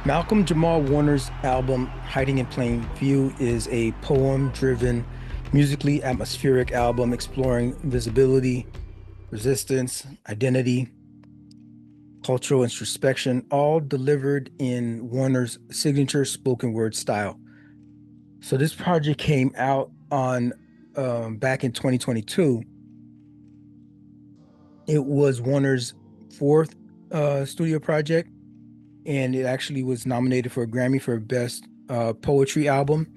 Malcolm-Jamal Warner's album Hiding in Plain View is a poem-driven, musically atmospheric album exploring visibility, resistance, identity, cultural introspection, all delivered in Warner's signature spoken word style. So this project came out on back in 2022. It was Warner's fourth studio project, and it actually was nominated for a Grammy for Best Poetry Album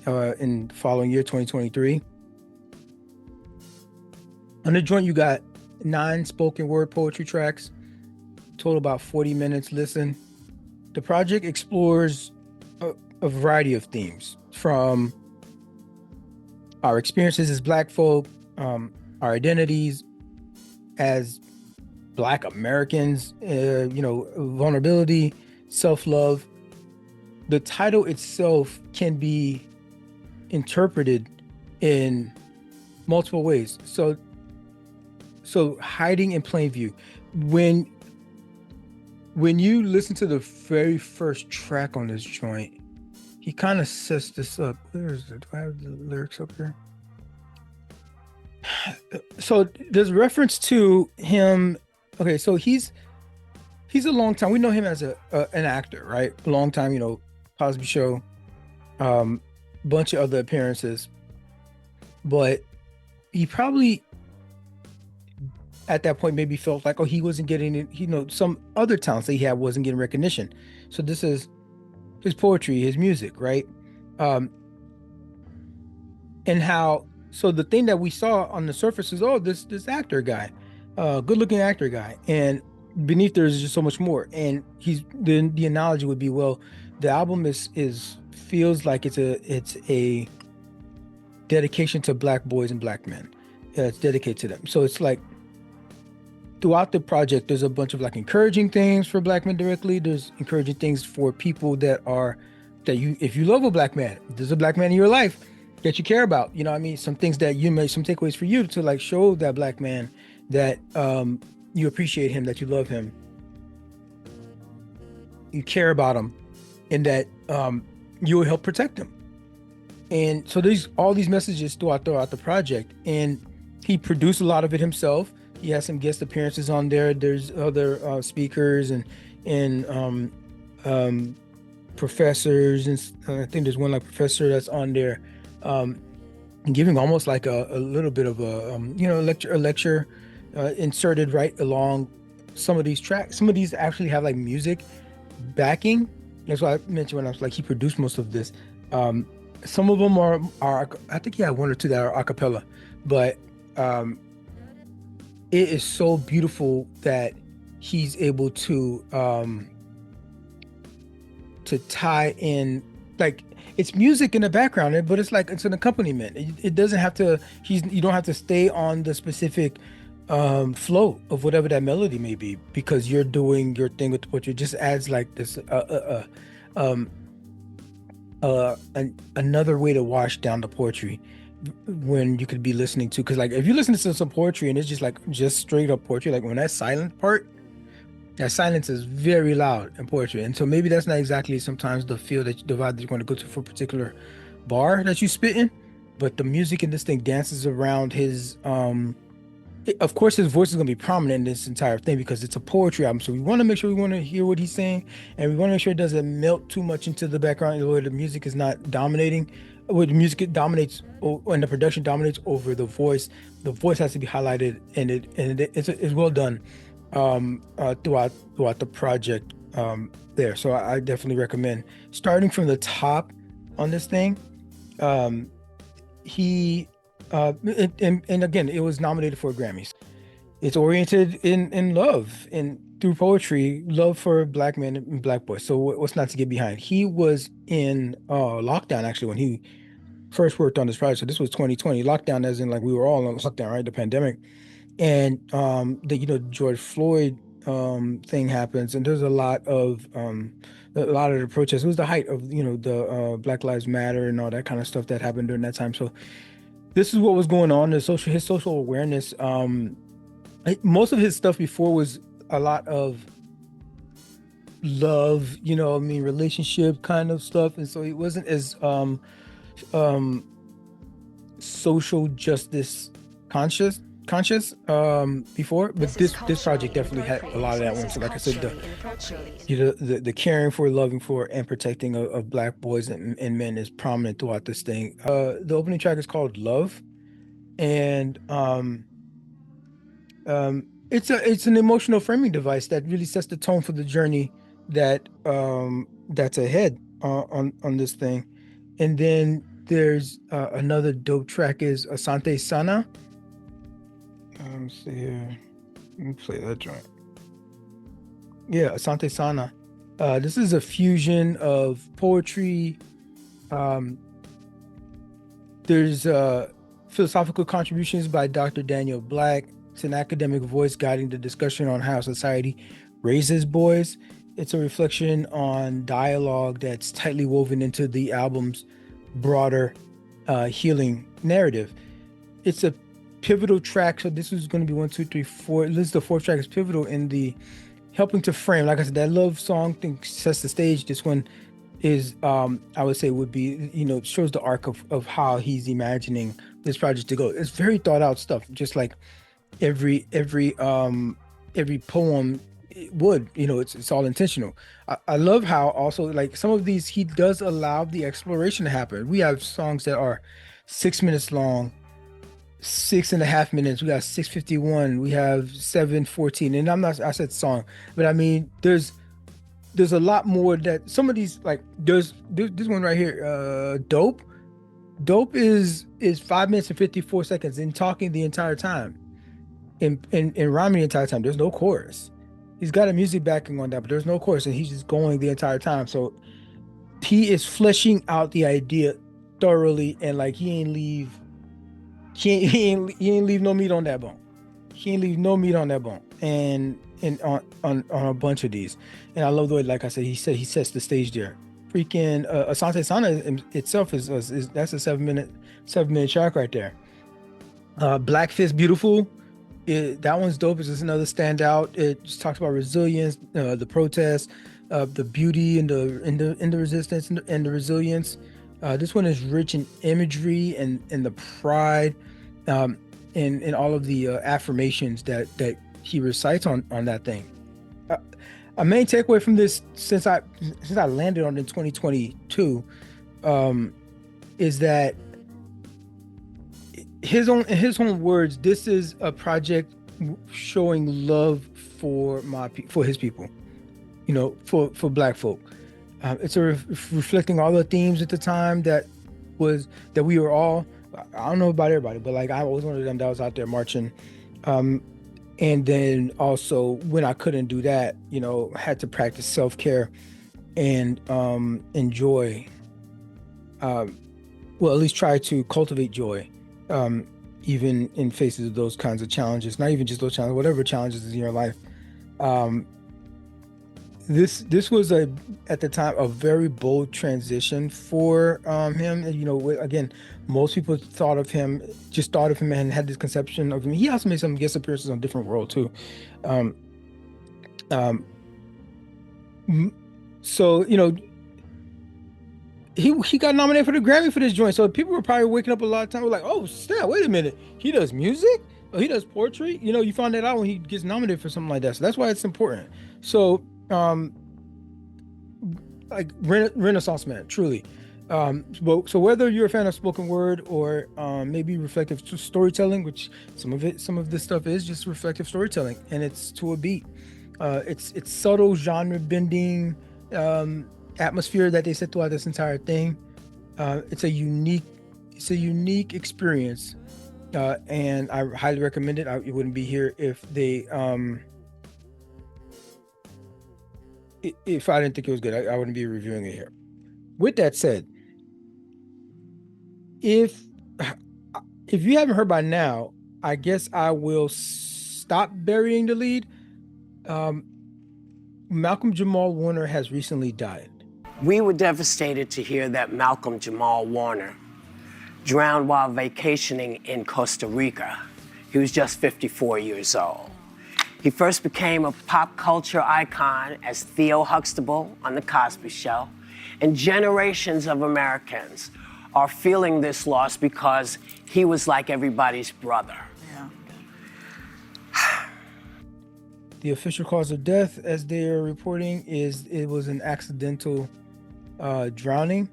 in the following year, 2023. On the joint, you got 9 spoken word poetry tracks, total about 40 minutes listen. The project explores a variety of themes, from our experiences as Black folk, our identities as Black Americans, vulnerability, self-love. The title itself can be interpreted in multiple ways. So hiding in plain view. When you listen to the very first track on this joint, he kind of sets this up. Where is it? Do I have the lyrics up here? So there's reference to him. Okay, so he's a long time. We know him as an actor, right? A long time, Cosby Show, bunch of other appearances. But he probably at that point maybe felt like, he wasn't getting it, some other talents that he had wasn't getting recognition. So this is his poetry, his music, right? And so the thing that we saw on the surface is, this actor guy, good looking actor guy, and beneath there is just so much more. And the analogy would be, well, the album feels like it's a dedication to Black boys and Black men. It's dedicated to them. So it's like throughout the project, there's a bunch of like encouraging things for Black men directly. There's encouraging things for people if you love a Black man, if there's a Black man in your life that you care about, some things that some takeaways for you to like show that Black man that you appreciate him, that you love him, you care about him, and that you will help protect him. And so there's all these messages throughout the project, and he produced a lot of it himself. He has some guest appearances on there. There's other speakers and professors, and I think there's one like professor that's on there, giving almost like a little bit of a lecture inserted right along some of these tracks. Some of these actually have like music backing. That's why I mentioned when I was like, he produced most of this. Some of them are I think he had 1 or 2 that are a cappella, but it is so beautiful that he's able to tie in, like, it's music in the background, but it's like it's an accompaniment. It doesn't have to. You don't have to stay on the specific flow of whatever that melody may be, because you're doing your thing with the poetry. It just adds like this another way to wash down the poetry when you could be listening to, because like if you listen to some poetry and it's just straight up poetry, like when that silent part, that silence is very loud in poetry, and so maybe that's not exactly sometimes the feel the vibe that you're going to go to for a particular bar that you spit in, but the music in this thing dances around his of course his voice is going to be prominent in this entire thing because it's a poetry album, so we want to make sure we want to hear what he's saying, and we want to make sure it doesn't melt too much into the background where the music is not dominating, where the music dominates and the production dominates over the voice. The voice has to be highlighted, and it's well done throughout the project there. So I definitely recommend starting from the top on this thing. He and again, it was nominated for Grammys. It's oriented in love and through poetry, love for Black men and Black boys. So what's not to get behind? He was in lockdown actually when he first worked on this project. So this was 2020 lockdown, as in like we were all on lockdown, right? The pandemic. And the George Floyd thing happens, and there's a lot of the protests. It was the height of the Black Lives Matter and all that kind of stuff that happened during that time. So this is what was going on. His social awareness. Most of his stuff before was a lot of love, relationship kind of stuff, and so it wasn't as um social justice conscious before, but this project definitely had a lot of that one. So like I said, the caring for, loving for, and protecting of Black boys and men is prominent throughout this thing. The opening track is called Love, and it's an emotional framing device that really sets the tone for the journey that's ahead on this thing. And then there's another dope track is Asante Sana. Let me see here. Let me play that joint. Yeah, Asante Sana. This is a fusion of poetry. Um, there's philosophical contributions by Dr. Daniel Black. It's an academic voice guiding the discussion on how society raises boys. It's a reflection on dialogue that's tightly woven into the album's broader healing narrative. It's a pivotal track. So this is going to be 1, 2, 3, 4. This is the fourth track. Is pivotal in the helping to frame. Like I said, that love song thing sets the stage. This one is, I would say, would be, shows the arc of how he's imagining this project to go. It's very thought out stuff, just like every poem would. It's all intentional. I love how also, like, some of these he does allow the exploration to happen. We have songs that are 6 minutes long, 6.5 minutes. We got 6:51. We have 7:14. And I said song, but I mean there's a lot more that some of these, like there's this one right here, Dope. Dope is 5 minutes and 54 seconds in talking the entire time, in rhyming the entire time. There's no chorus. He's got a music backing on that, but there's no chorus, and he's just going the entire time. So he is fleshing out the idea thoroughly, and like he ain't leave no meat on that bone. He ain't leave no meat on that bone. And on a bunch of these. And I love the way, like I said, he sets the stage there. Freaking Asante Sana itself is that's a 7-minute track right there. Black Fist Beautiful. That one's dope. It's just another standout. It just talks about resilience, the protest, the beauty and the resistance and the resilience. This one is rich in imagery and the pride, and all of the affirmations that he recites on that thing. A main takeaway from this, since I landed on it in 2022, is that in his own words, this is a project showing love for his people, for Black folk. It's reflecting all the themes at the time that we were all. I don't know about everybody, but like I was one of them that was out there marching. And then also when I couldn't do that, had to practice self-care and enjoy, well, at least try to cultivate joy, even in faces of those kinds of challenges. Not even just those challenges, whatever challenges is in your life. This was at the time a very bold transition for him. Again, most people thought of him and had this conception of him. He also made some guest appearances on Different World too. So he got nominated for the Grammy for this joint. So people were probably waking up a lot of time like, oh snap, wait a minute, he does music? Oh, he does poetry? You find that out when he gets nominated for something like that. So that's why it's important. So like Renaissance man, truly. So whether you're a fan of spoken word or maybe reflective storytelling, which some of this stuff is just reflective storytelling, and it's to a beat. It's subtle genre bending atmosphere that they set throughout this entire thing. It's a unique experience, and I highly recommend it. It wouldn't be here if they if I didn't think it was good. I wouldn't be reviewing it here. With that said, if you haven't heard by now, I guess I will stop burying the lead. Malcolm-Jamal Warner has recently died. We were devastated to hear that Malcolm-Jamal Warner drowned while vacationing in Costa Rica. He was just 54 years old. He first became a pop culture icon as Theo Huxtable on The Cosby Show, and generations of Americans are feeling this loss because he was like everybody's brother. Yeah. The official cause of death, as they are reporting, is it was an accidental drowning.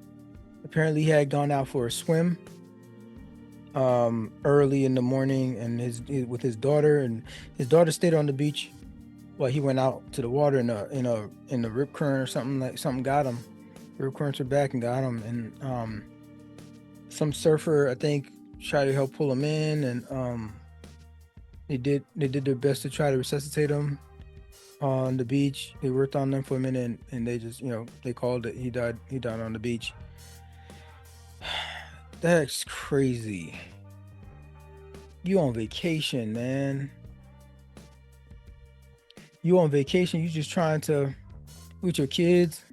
Apparently, he had gone out for a swim early in the morning, and with his daughter, and his daughter stayed on the beach while he went out to the water in a rip current or something. Like something got him. Rip currents were back and got him, and some surfer, I think, tried to help pull him in, and they did their best to try to resuscitate him on the beach. They worked on them for a minute, and they just, they called it. He died on the beach. That's crazy. You on vacation, man. You on vacation. You just trying to, with your kids.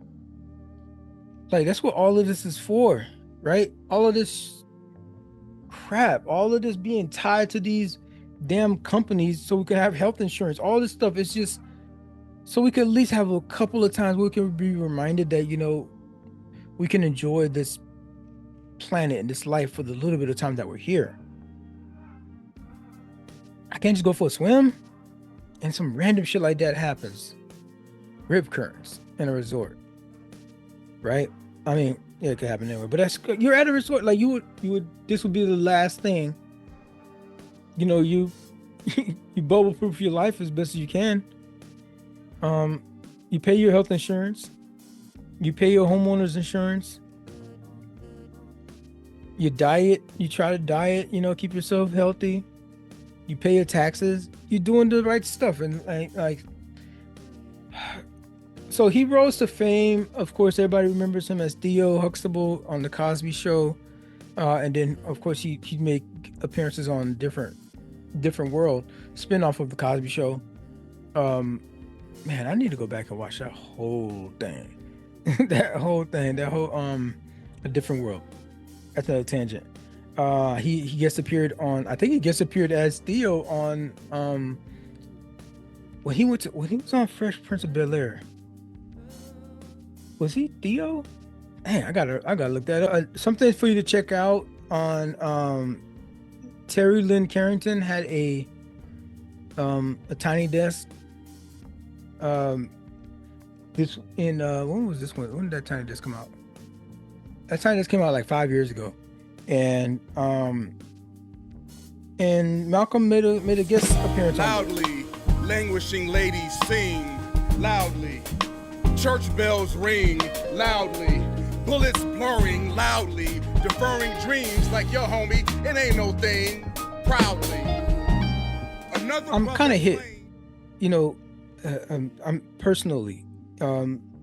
Like, that's what all of this is for, right? All of this crap, all of this being tied to these damn companies so we can have health insurance. All this stuff is just so we can at least have a couple of times where we can be reminded that, we can enjoy this planet and this life for the little bit of time that we're here. I can't just go for a swim and some random shit like that happens. Rip currents in a resort, right? I mean, yeah, it could happen anywhere, but you're at a resort. Like you would this would be the last thing. You bubble proof your life as best as you can. You pay your health insurance, you pay your homeowner's insurance. You diet, you try to diet, keep yourself healthy. You pay your taxes. You're doing the right stuff. And so he rose to fame. Of course, everybody remembers him as Theo Huxtable on The Cosby Show. And then, of course, he made appearances on different world spinoff of The Cosby Show. Man, I need to go back and watch that whole thing. that whole A Different World. That's another tangent. He guest appeared on, I think he guest appeared as Theo on when he was on Fresh Prince of Bel-Air. Was he Theo? Hey, I gotta look that up. Something for you to check out on Terry Lynn Carrington had a tiny desk. This in when was this one? When did that tiny desk come out? That tiny desk came out like 5 years ago, and Malcolm made a guest appearance. Loudly, languishing ladies sing loudly. Church bells ring loudly. Bullets blurring loudly. Deferring dreams like your homie. It ain't no thing. Proudly. I'm kind of hit, I'm personally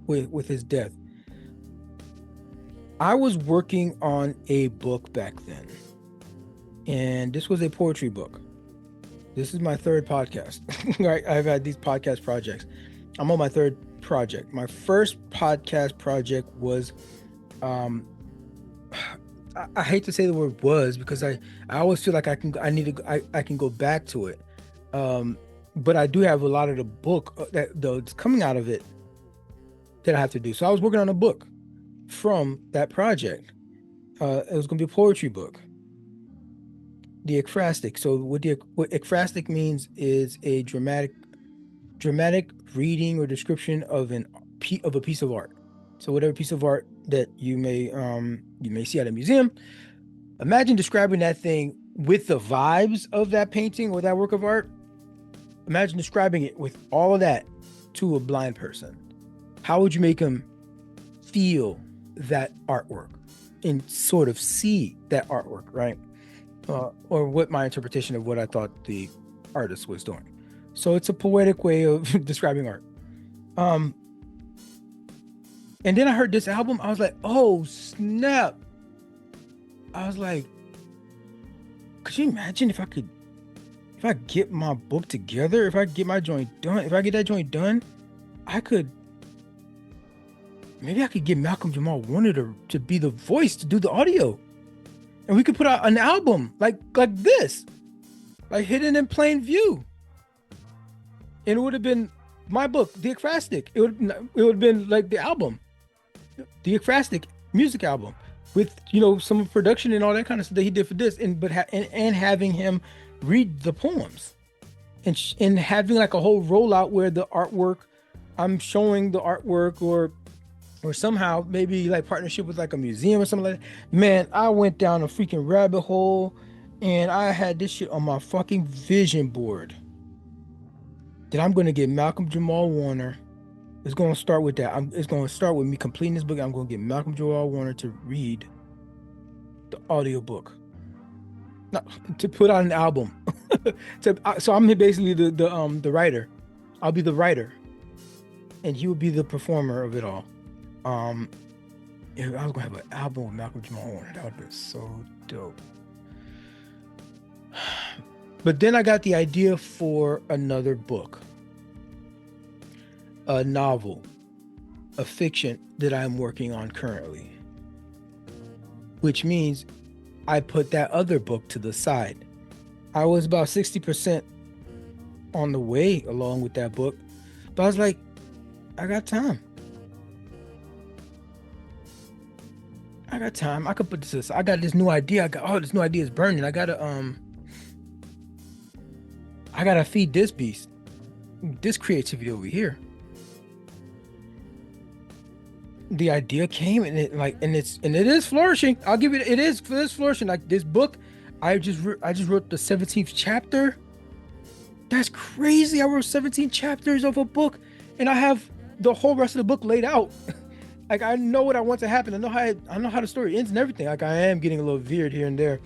with his death. I was working on a book back then, and this was a poetry book. This is my third podcast. Right? I've had these podcast projects. I'm on my third project. My first podcast project was, I hate to say the word was, because I always feel like I can go back to it. But I do have a lot of the book that's coming out of it that I have to do. So I was working on a book from that project. It was going to be a poetry book. The Ekphrastic. So what Ekphrastic means is a dramatic reading or description of a piece of art. So whatever piece of art that you may see at a museum, imagine describing that thing with the vibes of that painting or that work of art. Imagine describing it with all of that to a blind person. How would you make them feel that artwork and sort of see that artwork, right? Or what my interpretation of what I thought the artist was doing. So it's a poetic way of describing art. And then I heard this album. I was like, oh, snap. I was like, could you imagine if I get my book together, if I get my joint done, if I get that joint done, maybe I could get Malcolm-Jamal Warner to be the voice, to do the audio. And we could put out an album like this, like hidden in plain view. and it would have been my book, the Ekphrastic. It would have been like the album, the Ekphrastic music album, with some production and all that kind of stuff that he did for this, and having him read the poems, and having like a whole rollout where the artwork, I'm showing the artwork, or somehow maybe like partnership with like a museum or something like that. Man, I went down a freaking rabbit hole, and I had this shit on my fucking vision board. That I'm gonna get Malcolm-Jamal Warner. It's gonna start with that. It's gonna start with me completing this book. I'm gonna get Malcolm-Jamal Warner to read the audiobook. No, to put out an album. So I'm basically the writer. I'll be the writer, and he will be the performer of it all. If I was gonna have an album with Malcolm-Jamal Warner, that would be so dope. But then I got the idea for another book, a novel, a fiction that I'm working on currently, which means I put that other book to the side. I was about 60% on the way along with that book, but I was like, I got time. I got time. I could put this. I got this new idea. This new idea is burning. I gotta feed this beast, this creativity over here. The idea came, and it is flourishing. I'll give it. It is flourishing. Like this book, I just wrote the 17th chapter. That's crazy. I wrote 17 chapters of a book, and I have the whole rest of the book laid out. Like I know what I want to happen. I know how the story ends and everything. Like I am getting a little veered here and there.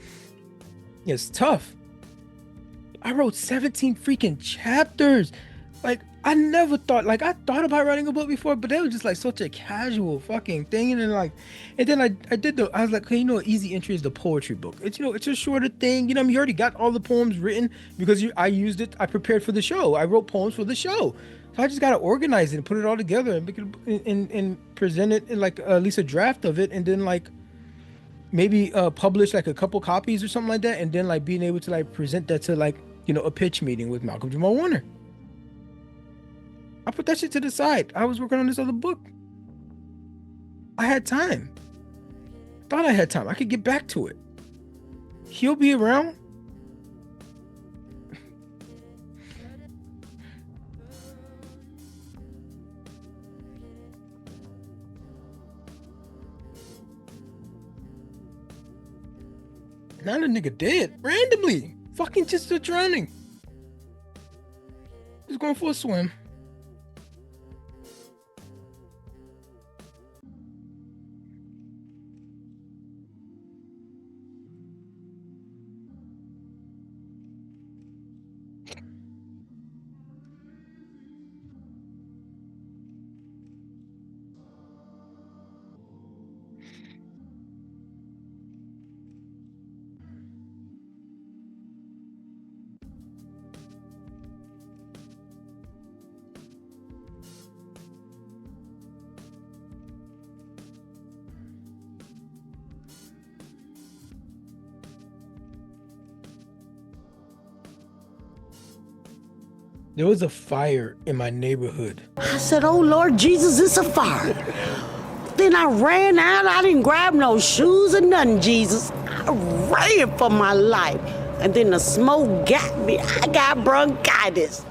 It's tough. I wrote 17 freaking chapters. Like I never thought, I thought about writing a book before, but that was just like such a casual fucking thing. And then I was like, hey, easy entry is the poetry book. It's, it's a shorter thing. You already got all the poems written because I used it. I prepared for the show. I wrote poems for the show. So I just got to organize it and put it all together and make it and present it in like at least a draft of it. And then like maybe publish like a couple copies or something like that. And then like being able to like present that to like, a pitch meeting with Malcolm-Jamal Warner. I put that shit to the side. I was working on this other book. I had time. Thought I had time. I could get back to it. He'll be around. Now the nigga dead randomly. Fucking just drowning. Just going for a swim. There was a fire in my neighborhood. I said, oh, Lord Jesus, it's a fire. Then I ran out. I didn't grab no shoes or nothing, Jesus. I ran for my life. And then the smoke got me. I got bronchitis.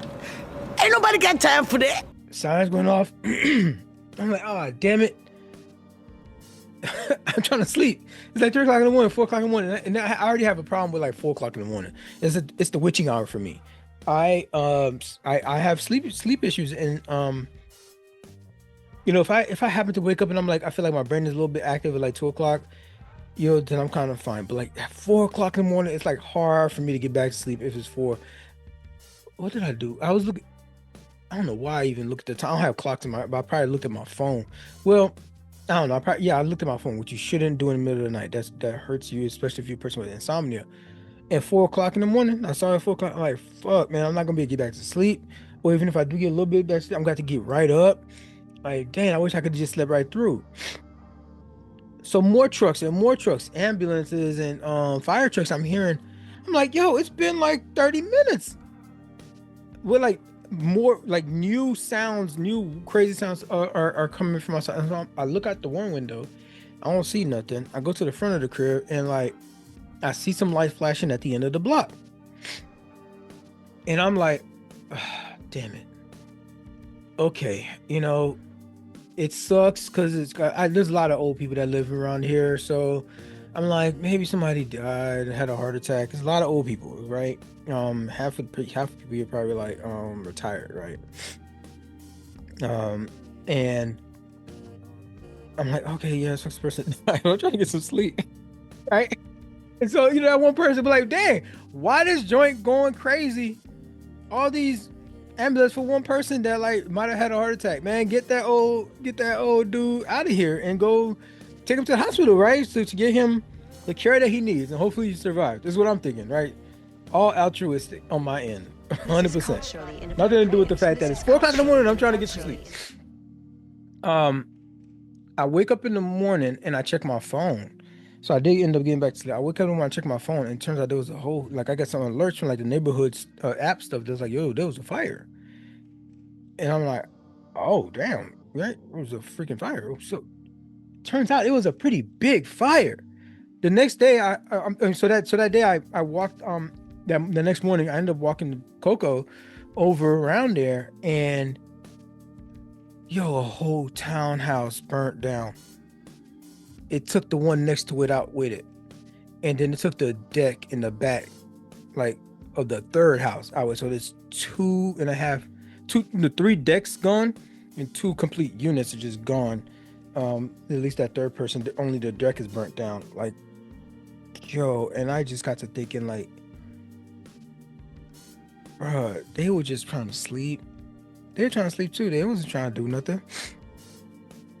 Ain't nobody got time for that. Signs went off. I'm like, oh, damn it. I'm trying to sleep. It's like 3 o'clock in the morning, 4 o'clock in the morning. And I already have a problem with like 4 o'clock in the morning. It's the witching hour for me. I have sleep issues, and if I happen to wake up and I'm like, I feel like my brain is a little bit active at like 2 o'clock, then I'm kind of fine. But like at 4 o'clock in the morning, it's like hard for me to get back to sleep if it's 4. What did I do? I was looking. I don't know why I even looked at the time. I don't have clocks but I probably looked at my phone. Well, I don't know. I looked at my phone, which you shouldn't do in the middle of the night. That hurts you, especially if you're a person with insomnia. At 4 o'clock in the morning, I saw it at 4 o'clock. I'm like, fuck, man, I'm not gonna be able to get back to sleep. Or even if I do get a little bit back to sleep, I'm gonna have to get right up. Like, dang, I wish I could have just slept right through. So more trucks, ambulances and fire trucks I'm hearing. I'm like, yo, it's been like 30 minutes. With like more like new sounds, new crazy sounds are coming from outside. And so I look out the one window, I don't see nothing. I go to the front of the crib and like I see some light flashing at the end of the block. And I'm like, damn it. Okay, you know, it sucks because there's a lot of old people that live around here. So I'm like, maybe somebody died, had a heart attack. There's a lot of old people, right? Half of people are probably like retired, right? And I'm like, okay, yeah, this person died. I'm trying to get some sleep, right? And so, you know, that one person be like, dang, why this joint going crazy? All these ambulance for one person that like might have had a heart attack. Man, get that old dude out of here and go take him to the hospital, right? So to get him the care that he needs, and hopefully he survives. This is what I'm thinking, right? All altruistic on my end, 100%. Nothing to do with the fact that it's 4 o'clock in the morning. I'm trying to get some sleep. I wake up in the morning and I check my phone. So I did end up getting back to sleep. I wake up and I check my phone, and it turns out there was a whole, like I got some alerts from like the neighborhood's app stuff. That was like, yo, there was a fire. And I'm like, oh, damn, right? It was a freaking fire. So turns out it was a pretty big fire. The next day, so that day I walked, the next morning, I ended up walking Coco over around there, and yo, a whole townhouse burnt down. It took the one next to it out with it. And then it took the deck in the back, like, of the third house out with. So there's 3 decks gone, and 2 complete units are just gone. At least that third person, only the deck is burnt down. Like, yo, and I just got to thinking, like, bruh, they were just trying to sleep. They were trying to sleep too. They wasn't trying to do nothing.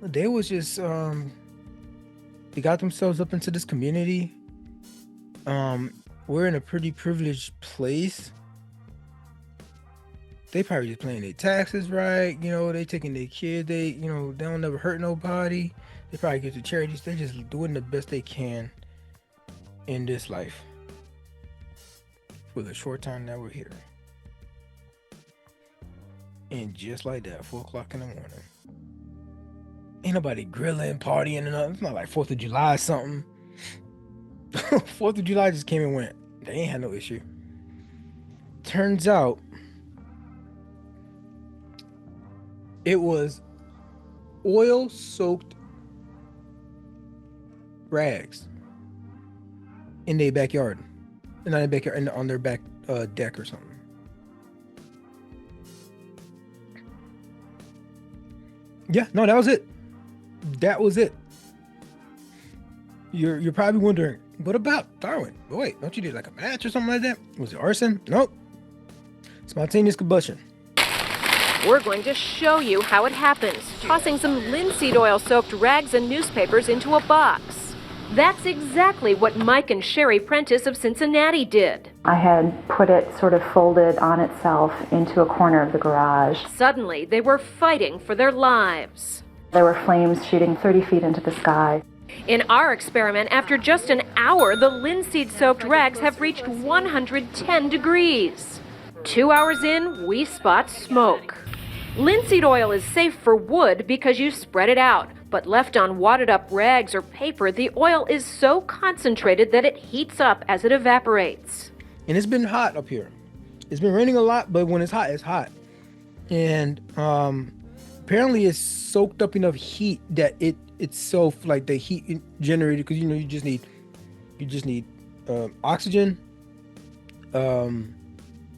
They was just, they got themselves up into this community. We're in a pretty privileged place. They probably just paying their taxes right. You know, they taking their kids. They don't never hurt nobody. They probably get to charities. They're just doing the best they can in this life for the short time that we're here. And just like that, 4 o'clock in the morning. Ain't nobody grilling, partying, and nothing. It's not like 4th of July or something. 4th of July just came and went. They ain't had no issue. Turns out, it was oil-soaked rags in their backyard. Not in their backyard, on their back deck or something. Yeah, no, that was it. That was it. You're probably wondering, what about Darwin? But wait, don't you do like a match or something like that? Was it arson? Nope. Spontaneous combustion. We're going to show you how it happens, tossing some linseed oil-soaked rags and newspapers into a box. That's exactly what Mike and Sherry Prentice of Cincinnati did. I had put it sort of folded on itself into a corner of the garage. Suddenly, they were fighting for their lives. There were flames shooting 30 feet into the sky. In our experiment, after just an hour, the linseed-soaked rags have reached 110 degrees. 2 hours in, we spot smoke. Linseed oil is safe for wood because you spread it out, but left on wadded-up rags or paper, the oil is so concentrated that it heats up as it evaporates. And it's been hot up here. It's been raining a lot, but when it's hot, it's hot. And apparently it's soaked up enough heat that it's so, like, the heat generated, because you just need oxygen, a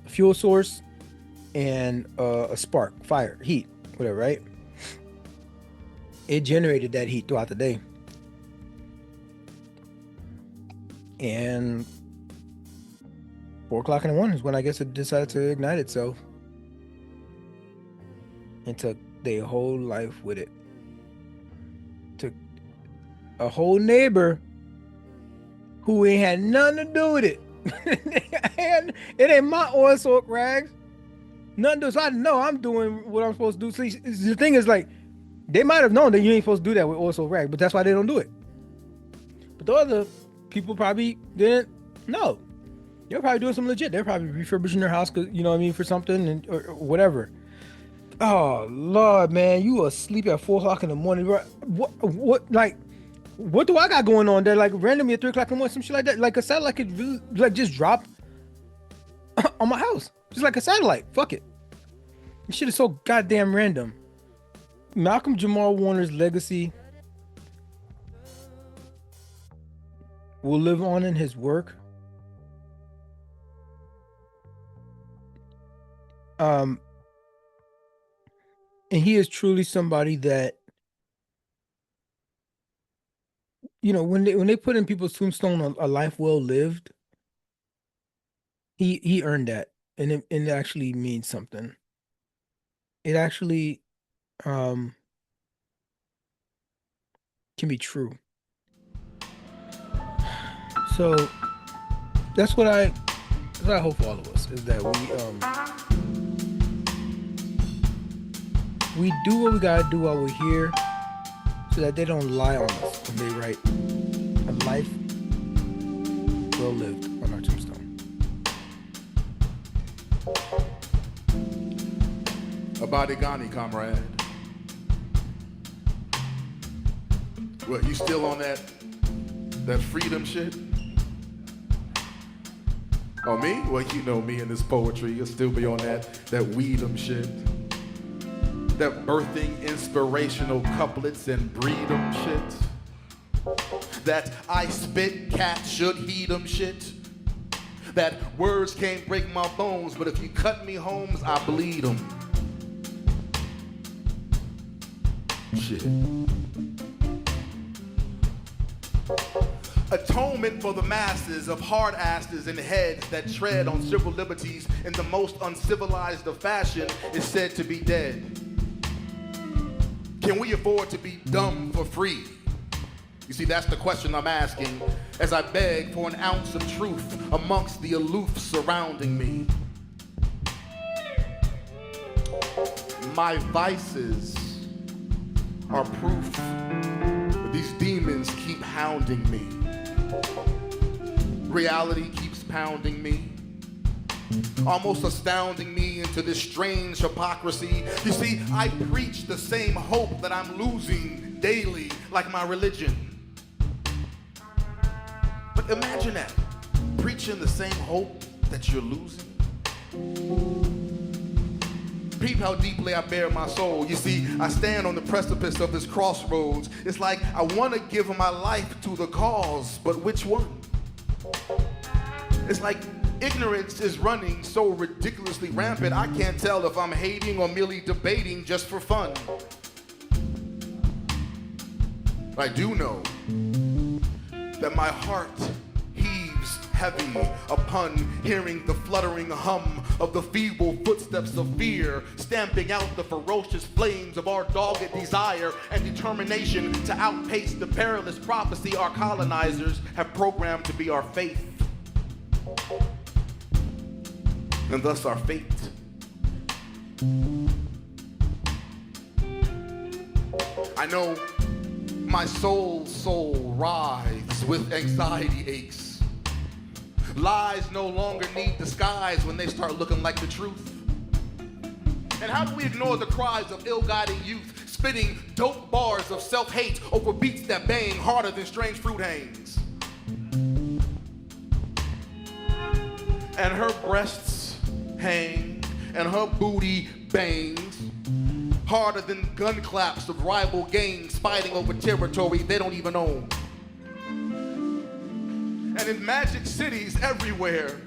fuel source, and a spark, fire, heat, whatever, right? It generated that heat throughout the day. And 4 o'clock in the morning is when I guess it decided to ignite itself. And took their whole life with it. Took a whole neighbor who ain't had nothing to do with it. It ain't my oil soaked rags. Nothing to do. So I know I'm doing what I'm supposed to do. See, the thing is, like, they might have known that you ain't supposed to do that with oil soaked rags, but that's why they don't do it. But the other people probably didn't know. They're probably doing some legit. They're probably refurbishing their house, 'cause, you know what I mean, for something or whatever. Oh Lord, man, you asleep at 4 o'clock in the morning, bro. What, like, what do I got going on there? Like randomly at 3 o'clock in the morning, some shit like that. Like a satellite could really, like, just drop on my house, just like a satellite. Fuck it. This shit is so goddamn random. Malcolm-Jamal Warner's legacy will live on in his work. And he is truly somebody that, you know, when they put in people's tombstone a life well lived, he earned that, and it actually means something. It actually can be true. So that's what I hope for all of us, is that we do what we gotta do while we're here, so that they don't lie on us when they write a life well lived on our tombstone. Abadigani, comrade. What, you still on that freedom shit? Oh, me? Well, you know me in this poetry. You'll still be on that weedum shit. That birthing inspirational couplets and breedem shit. That I spit, cat should heed 'em shit. That words can't break my bones, but if you cut me, Holmes, I bleed 'em. Shit. Atonement for the masses of hard asses and heads that tread on civil liberties in the most uncivilized of fashion is said to be dead. Can we afford to be dumb for free? You see, that's the question I'm asking as I beg for an ounce of truth amongst the aloof surrounding me. My vices are proof that these demons keep hounding me. Reality keeps pounding me, almost astounding me into this strange hypocrisy. You see, I preach the same hope that I'm losing daily, like my religion. But imagine that, preaching the same hope that you're losing. Peep how deeply I bear my soul. You see, I stand on the precipice of this crossroads. It's like I want to give my life to the cause, but which one? It's like ignorance is running so ridiculously rampant, I can't tell if I'm hating or merely debating just for fun. I do know that my heart heaves heavy upon hearing the fluttering hum of the feeble footsteps of fear, stamping out the ferocious flames of our dogged desire and determination to outpace the perilous prophecy our colonizers have programmed to be our faith, and thus our fate. I know my soul writhes with anxiety aches. Lies no longer need disguise when they start looking like the truth. And how do we ignore the cries of ill-guided youth spitting dope bars of self-hate over beats that bang harder than strange fruit hangs? And her breasts hang, and her booty bangs harder than gun claps of rival gangs fighting over territory they don't even own. And in magic cities everywhere,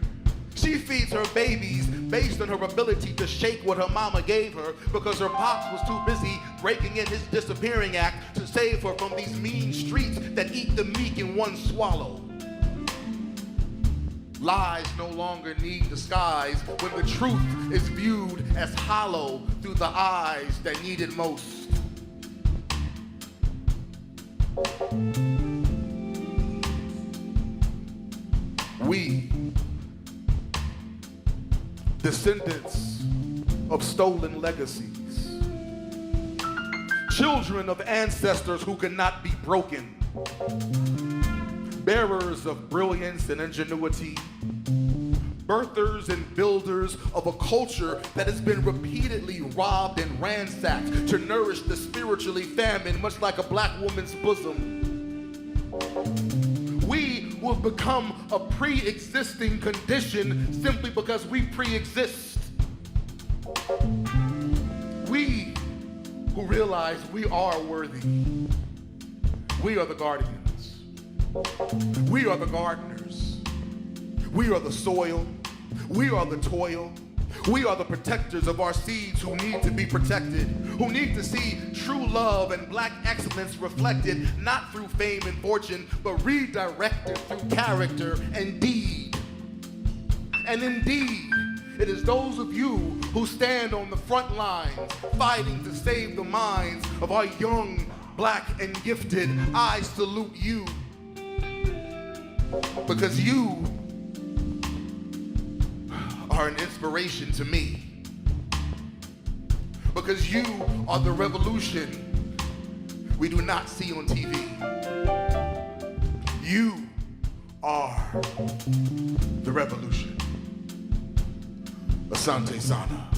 she feeds her babies based on her ability to shake what her mama gave her because her pops was too busy breaking in his disappearing act to save her from these mean streets that eat the meek in one swallow. Lies no longer need disguise when the truth is viewed as hollow through the eyes that need it most. We, descendants of stolen legacies, children of ancestors who cannot be broken, bearers of brilliance and ingenuity, birthers and builders of a culture that has been repeatedly robbed and ransacked to nourish the spiritually famine, much like a black woman's bosom. We will become a pre-existing condition simply because we pre-exist. We who realize we are worthy. We are the guardians. We are the gardeners. We are the soil. We are the toil. We are the protectors of our seeds who need to be protected, who need to see true love and black excellence reflected, not through fame and fortune, but redirected through character and deed. And indeed, it is those of you who stand on the front lines fighting to save the minds of our young, black, and gifted. I salute you because you are an inspiration to me. Because you are the revolution we do not see on TV. You are the revolution. Asante Sana.